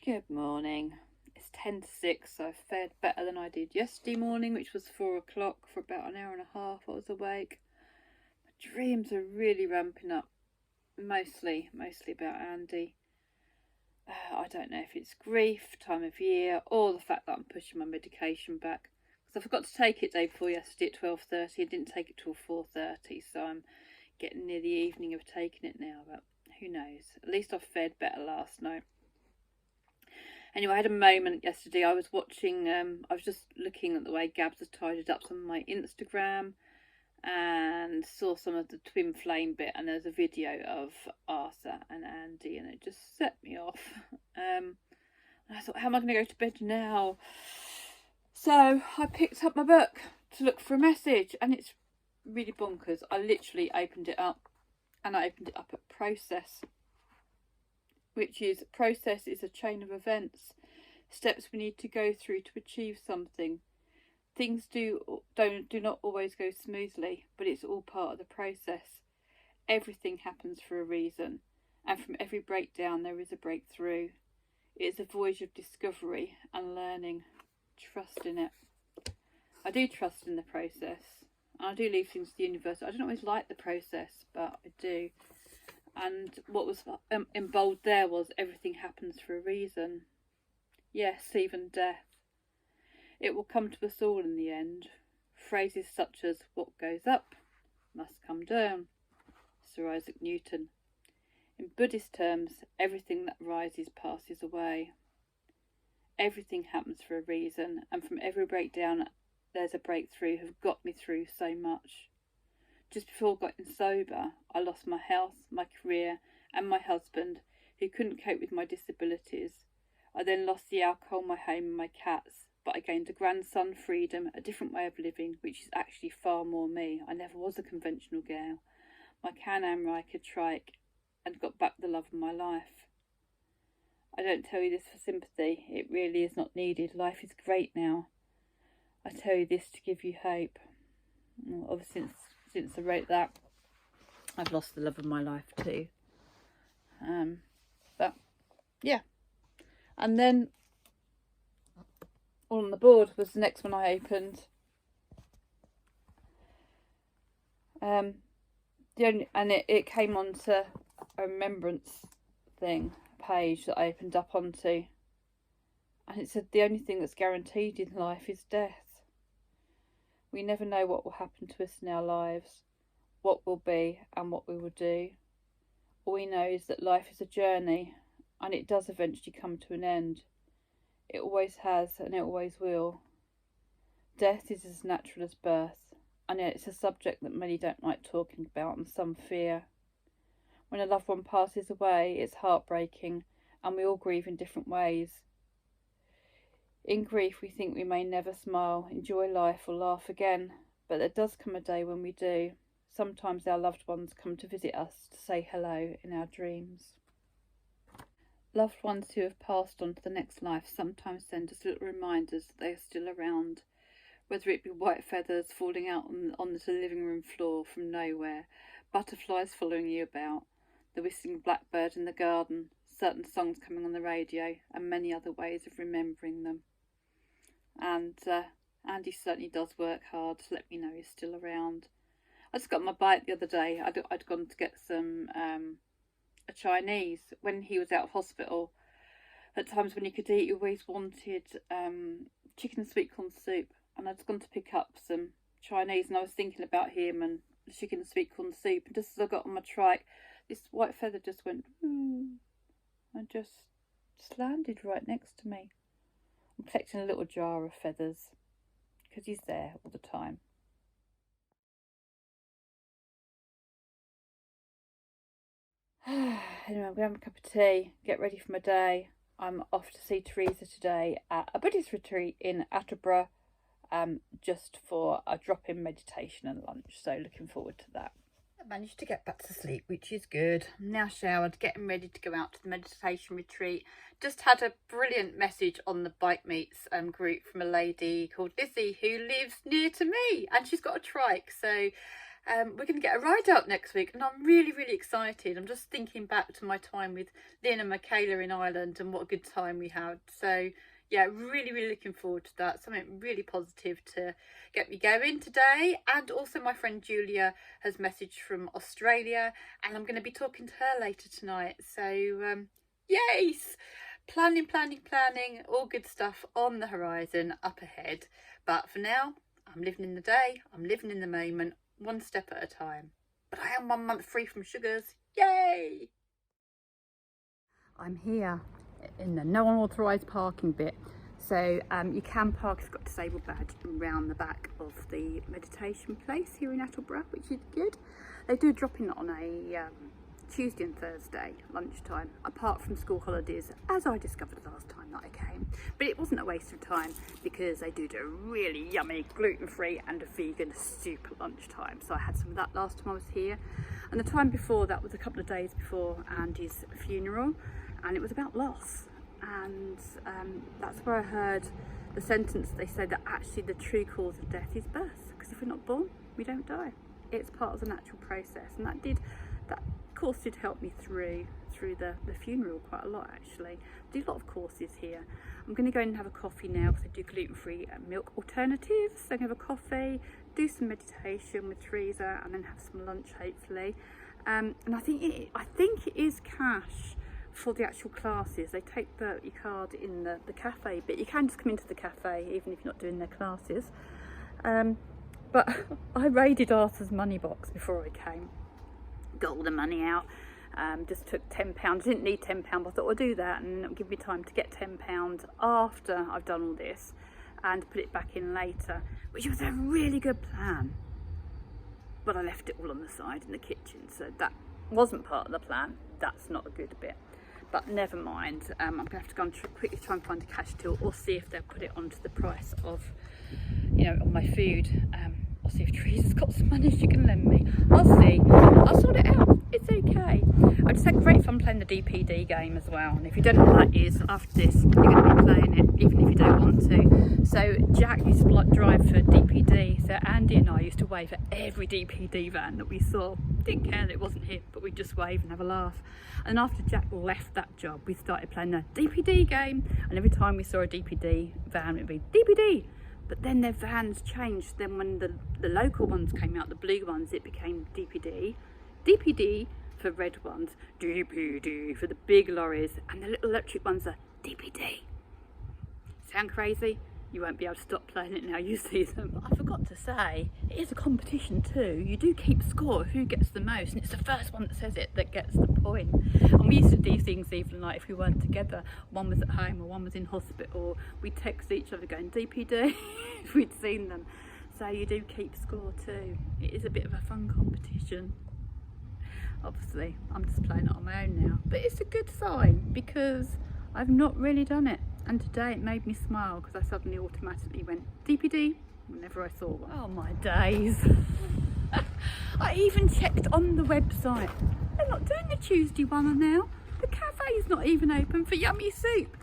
Good morning. It's 10 to 6, so I've fared better than I did yesterday morning, which was 4 o'clock. For about an hour and a half I was awake. My dreams are really ramping up, mostly about Andy. I don't know if it's grief, time of year, or the fact that I'm pushing my medication back. Because I forgot to take it day before yesterday at 12:30. I didn't take it till 4:30, so I'm getting near the evening of taking it now, but who knows. At least I fared better last night. Anyway, I had a moment yesterday. I was watching, I was just looking at the way Gabs has tidied up some of my Instagram and saw some of the twin flame bit, and there's a video of Arthur and Andy, and it just set me off. And I thought, how am I going to go to bed now? So I picked up my book to look for a message, and it's really bonkers. I literally opened it up, and I opened it up at process. Which is, process is a chain of events, steps we need to go through to achieve something. Things do not always go smoothly, but it's all part of the process. Everything happens for a reason, and from every breakdown there is a breakthrough. It is a voyage of discovery and learning. Trust in it. I do trust in the process, and I do leave things to the universe. I don't always like the process, but I do. And what was in bold there was, everything happens for a reason. Yes, even death. It will come to us all in the end. Phrases such as, what goes up must come down. Sir Isaac Newton. In Buddhist terms, everything that rises passes away. Everything happens for a reason, and from every breakdown there's a breakthrough. Have got me through so much. Just before getting sober, I lost my health, my career, and my husband, who couldn't cope with my disabilities. I then lost the alcohol, my home, and my cats, but I gained a grandson, freedom, a different way of living, which is actually far more me. I never was a conventional girl. My Can-Am Riker trike, and got back the love of my life. I don't tell you this for sympathy. It really is not needed. Life is great now. I tell you this to give you hope. Well, obviously, since I wrote that, I've lost the love of my life too. But yeah, and then all on the board was the next one I opened. It came onto a remembrance thing page that I opened up onto, and it said the only thing that's guaranteed in life is death. We never know what will happen to us in our lives, what will be and what we will do. All we know is that life is a journey, and it does eventually come to an end. It always has, and it always will. Death is as natural as birth, and yet it's a subject that many don't like talking about, and some fear. When a loved one passes away, it's heartbreaking, and we all grieve in different ways. In grief, we think we may never smile, enjoy life, or laugh again, but there does come a day when we do. Sometimes our loved ones come to visit us to say hello in our dreams. Loved ones who have passed on to the next life sometimes send us little reminders that they are still around, whether it be white feathers falling out on the living room floor from nowhere, butterflies following you about, the whistling blackbird in the garden, certain songs coming on the radio, and many other ways of remembering them. And Andy certainly does work hard to let me know he's still around. I just got my bite the other day. I'd gone to get some a Chinese when he was out of hospital. At times when he could eat, he always wanted chicken and sweet corn soup, and I'd gone to pick up some Chinese, and I was thinking about him and the chicken and sweet corn soup, and just as I got on my trike, this white feather just went and just landed right next to me. I'm collecting a little jar of feathers because he's there all the time. Anyway, I'm going to have a cup of tea, get ready for my day. I'm off to see Teresa today at a Buddhist retreat in Attleborough, just for a drop-in meditation and lunch. So looking forward to that. I managed to get back to sleep, which is good. I'm now showered, getting ready to go out to the meditation retreat. Just had a brilliant message on the Bike Meets group from a lady called Lizzie, who lives near to me, and she's got a trike. So we're going to get a ride out next week, and I'm really, really excited. I'm just thinking back to my time with Lynn and Michaela in Ireland and what a good time we had. So yeah, really, really looking forward to that. Something really positive to get me going today. And also my friend Julia has messaged from Australia, and I'm going to be talking to her later tonight. So yes, planning, all good stuff on the horizon up ahead. But for now, I'm living in the day, I'm living in the moment, one step at a time. But I am 1 month free from sugars. Yay! I'm here in the no unauthorised parking bit. So you can park, it's got a disabled badge around the back of the meditation place here in Attleborough, which is good. They do a drop-in on a Tuesday and Thursday lunchtime, apart from school holidays, as I discovered last time that I came. But it wasn't a waste of time because they do a really yummy gluten-free and a vegan soup at lunchtime. So I had some of that last time I was here, and the time before that was a couple of days before Andy's funeral, and it was about loss. And that's where I heard the sentence. They say that actually the true cause of death is birth, because if we're not born, we don't die. It's part of the natural process, and that course did help me through the funeral quite a lot. Actually, I do a lot of courses here. I'm going to go and have a coffee now because I do gluten-free milk alternatives. So I'm going to have a coffee, do some meditation with Teresa, and then have some lunch hopefully. And I think it is cash for the actual classes. They take your card in the cafe, but you can just come into the cafe even if you're not doing their classes. But I raided Arthur's money box before I came, got all the money out, just took £10. I didn't need £10, but I thought I'll do that and it'll give me time to get £10 after I've done all this and put it back in later, which was a really good plan. But I left it all on the side in the kitchen, so that wasn't part of the plan. That's not a good bit. But never mind, I'm going to have to go and quickly try and find a cash till, or see if they'll put it onto the price of, on my food. I'll see if Teresa's got some money she can lend me. I'll see. I'll sort it out. It's okay. I just had great fun playing the DPD game as well. And if you don't know what that is, after this, you're going to be playing it, even if you don't want to. So Jack used to drive for DPD. So Andy and I used to wave at every DPD van that we saw. Didn't care that it wasn't him, but we'd just wave and have a laugh. And after Jack left that job, we started playing the DPD game. And every time we saw a DPD van, it would be DPD. But then their vans changed. Then when the local ones came out, the blue ones, it became DPD. DPD for red ones, DPD for the big lorries, and the little electric ones are DPD. Sound crazy? You won't be able to stop playing it now you see them. But I forgot to say, it is a competition too. You do keep score of who gets the most, and it's the first one that says it that gets the point. And we used to do things even like if we weren't together, one was at home or one was in hospital, we'd text each other going DPD if we'd seen them. So you do keep score too. It is a bit of a fun competition. Obviously, I'm just playing it on my own now, but it's a good sign because I've not really done it. And today it made me smile because I suddenly automatically went DPD whenever I saw one. Oh my days. I even checked on the website. They're not doing the Tuesday one now. The cafe's not even open for yummy soup.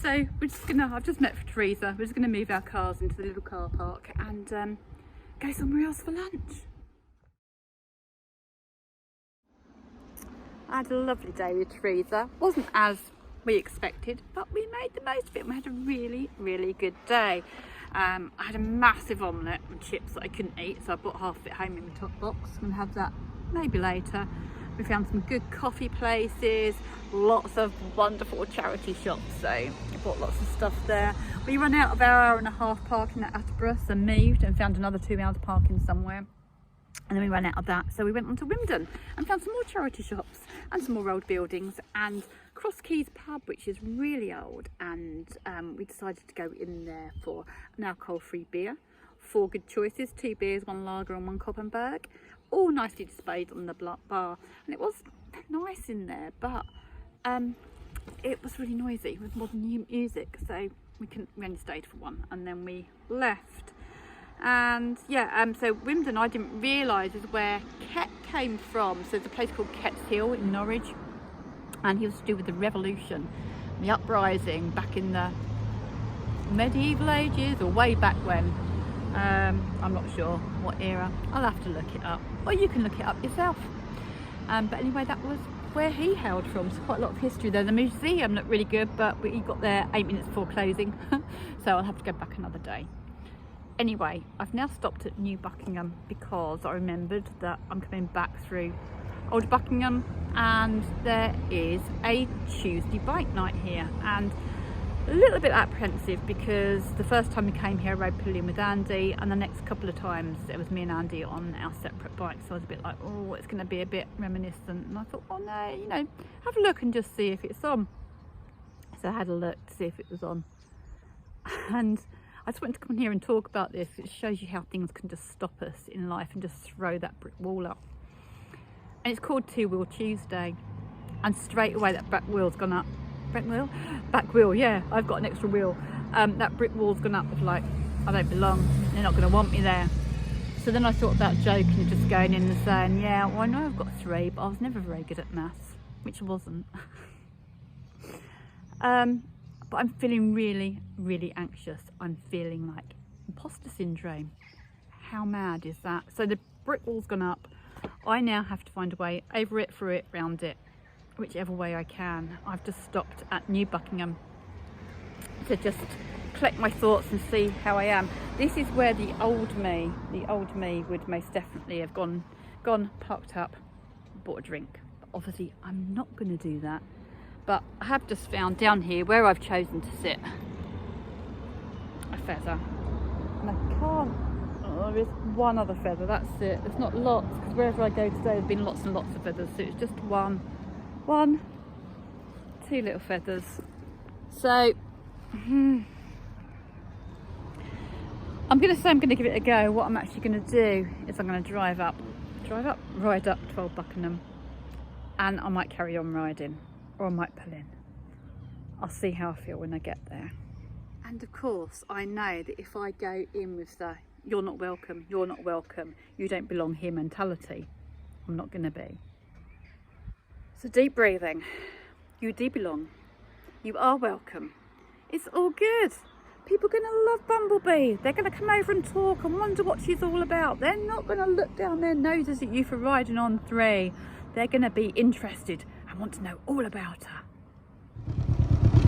So I've just met for Teresa. We're just gonna move our cars into the little car park and go somewhere else for lunch. I had a lovely day with Teresa. Wasn't as we expected, but we made the most of it. We had a really, really good day. I had a massive omelette and chips that I couldn't eat, so I brought half of it home in my top box and have that maybe later. We found some good coffee places, lots of wonderful charity shops, so I bought lots of stuff there. We ran out of our 1.5 parking at Attleborough, so moved and found another 2 hours parking somewhere. And then we ran out of that, so we went on to Wymondham and found some more charity shops and some more old buildings and Cross Keys pub, which is really old, and we decided to go in there for an alcohol-free beer. 4 good choices, 2 beers, 1 lager and 1 Koppenberg, all nicely displayed on the bar. And it was nice in there, but it was really noisy with modern music, so we only stayed for 1 and then we left. And yeah, so Wymondham, I didn't realise, is where Ket came from. So there's a place called Ket's Hill in Norwich, and he was to do with the revolution, the uprising back in the medieval ages or way back when. I'm not sure what era. I'll have to look it up. or you can look it up yourself. But anyway, that was where he hailed from. So quite a lot of history there. The museum looked really good, but we got there 8 minutes before closing, so I'll have to go back another day. Anyway, I've now stopped at New Buckingham because I remembered that I'm coming back through Old Buckingham, and there is a Tuesday bike night here, and a little bit apprehensive because the first time we came here I rode pillion with Andy, and the next couple of times it was me and Andy on our separate bikes, so I was a bit like, oh, it's going to be a bit reminiscent, and I thought, oh no, you know, have a look and just see if it's on. So I had a look to see if it was on, and I just wanted to come here and talk about this. It shows you how things can just stop us in life and just throw that brick wall up. And it's called Two Wheel Tuesday, and straight away that back wheel's gone up. Back wheel, yeah, I've got an extra wheel. That brick wall's gone up with like, I don't belong, they're not going to want me there. So then I thought about joking, just going in and saying, yeah, well I know I've got 3, but I was never very good at maths, which I wasn't. But I'm feeling really, really anxious. I'm feeling like imposter syndrome. How mad is that? So the brick wall's gone up. I now have to find a way over it, through it, round it, whichever way I can. I've just stopped at New Buckingham to just collect my thoughts and see how I am. This is where the old me would most definitely have gone, parked up, bought a drink. But obviously I'm not going to do that. But I have just found down here where I've chosen to sit a feather, and I can't, oh, there is one other feather, that's it. There's not lots, because wherever I go today there's been lots and lots of feathers, so it's just one, 2 little feathers. So I'm going to say I'm going to give it a go. What I'm actually going to do is I'm going to ride up to Old Buckingham, and I might carry on riding, or I might pull in. I'll see how I feel when I get there. And of course I know that if I go in with the you're not welcome, you don't belong here mentality, I'm not going to be. So deep breathing. You do belong. You are welcome. It's all good. People are going to love Bumblebee. They're going to come over and talk and wonder what she's all about. They're not going to look down their noses at you for riding on 3. They're going to be interested and want to know all about her.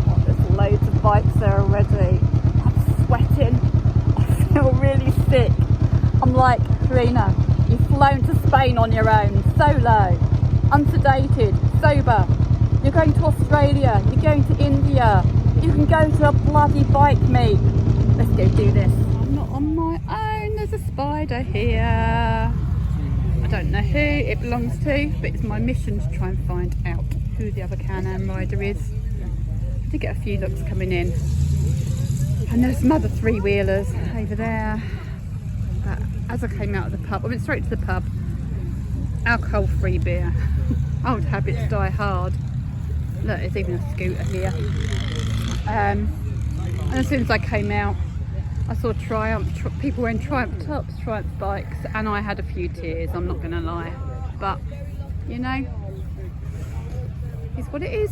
Oh, there's loads of bikes there already. I'm sweating. I feel really sick. I'm like, Corinna, you've flown to Spain on your own, solo, unsedated, sober. You're going to Australia, you're going to India, you can go to a bloody bike meet. Let's go do this. I'm not on my own, there's a spider here. I don't know who it belongs to, but it's my mission to try and find out who the other Can-Am rider is. I did get a few looks coming in. And there's some other 3-wheelers over there. But as I came out of the pub, I went straight to the pub. Alcohol-free beer. Old habits die hard. Look, there's even a scooter here. And as soon as I came out, I saw people wearing Triumph tops, Triumph bikes, and I had a few tears, I'm not going to lie. But, you know, it's what it is.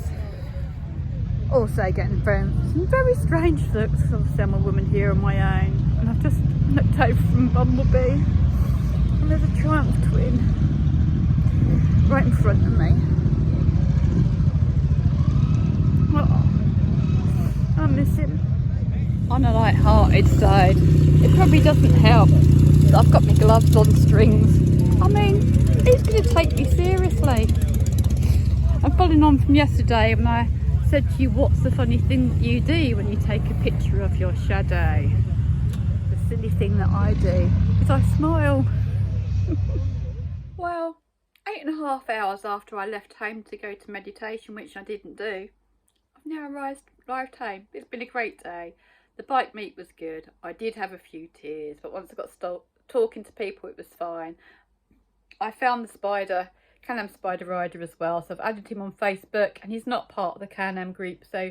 Also getting some very strange looks, because obviously I'm a woman here on my own, and I've just looked over from Bumblebee, and there's a Triumph twin right in front of me. Oh, I miss him. On a light-hearted side, it probably doesn't help that I've got my gloves on strings. I mean, who's going to take me seriously? I'm following on from yesterday when I said to you, what's the funny thing that you do when you take a picture of your shadow? The silly thing that I do is I smile. Well, 8.5 hours after I left home to go to meditation, which I didn't do, I've now arrived home. It's been a great day. The bike meet was good. I did have a few tears, but once I got talking to people, it was fine. I found the Can-Am Spider rider as well, so I've added him on Facebook, and he's not part of the Can-Am group, so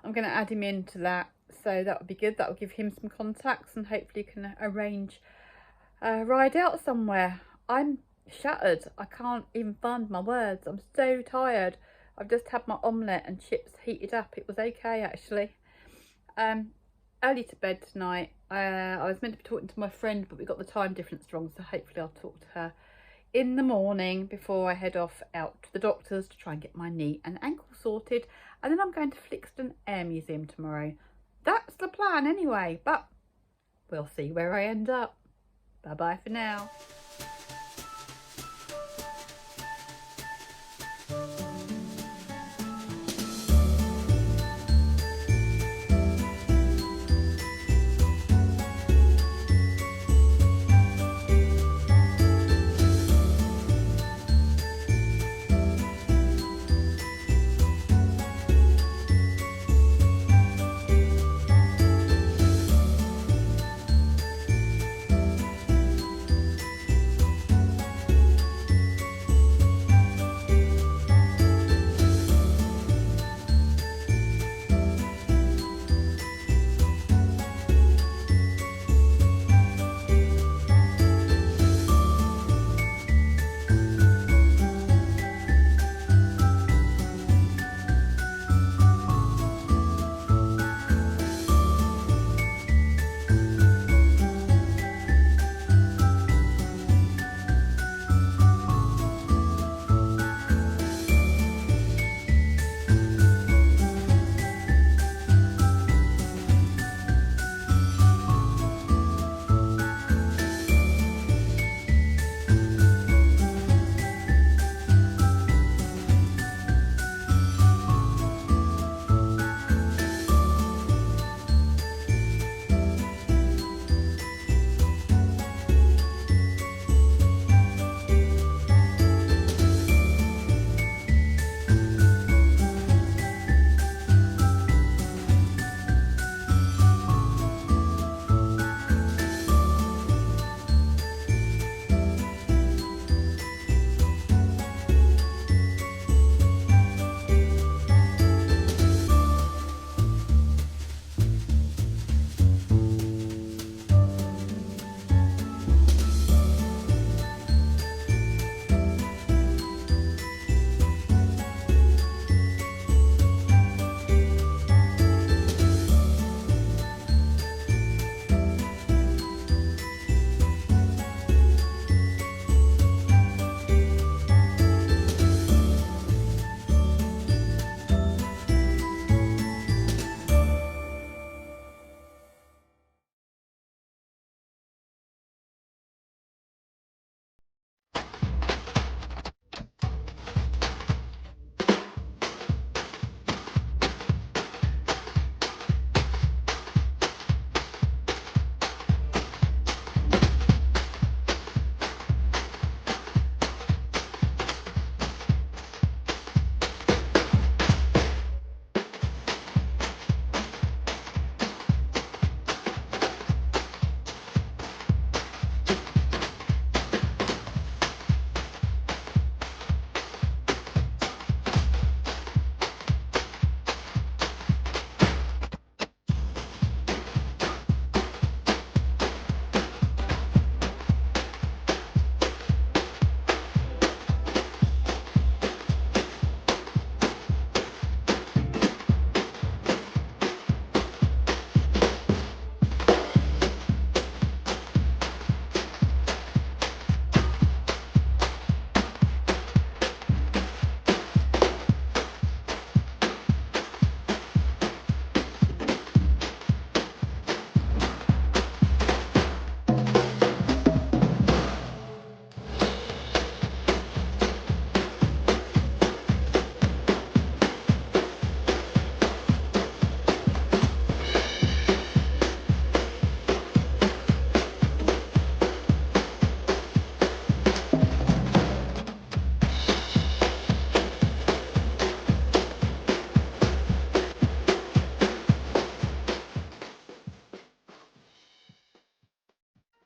I'm going to add him into that. So that would be good. That will give him some contacts, and hopefully can arrange a ride out somewhere. I'm shattered. I can't even find my words. I'm so tired. I've just had my omelette and chips heated up. It was okay, actually. Early to bed tonight. I was meant to be talking to my friend, but we got the time difference wrong, so hopefully I'll talk to her in the morning before I head off out to the doctor's to try and get my knee and ankle sorted, and then I'm going to Flixton Air Museum tomorrow. That's the plan anyway, but we'll see where I end up. Bye bye for now.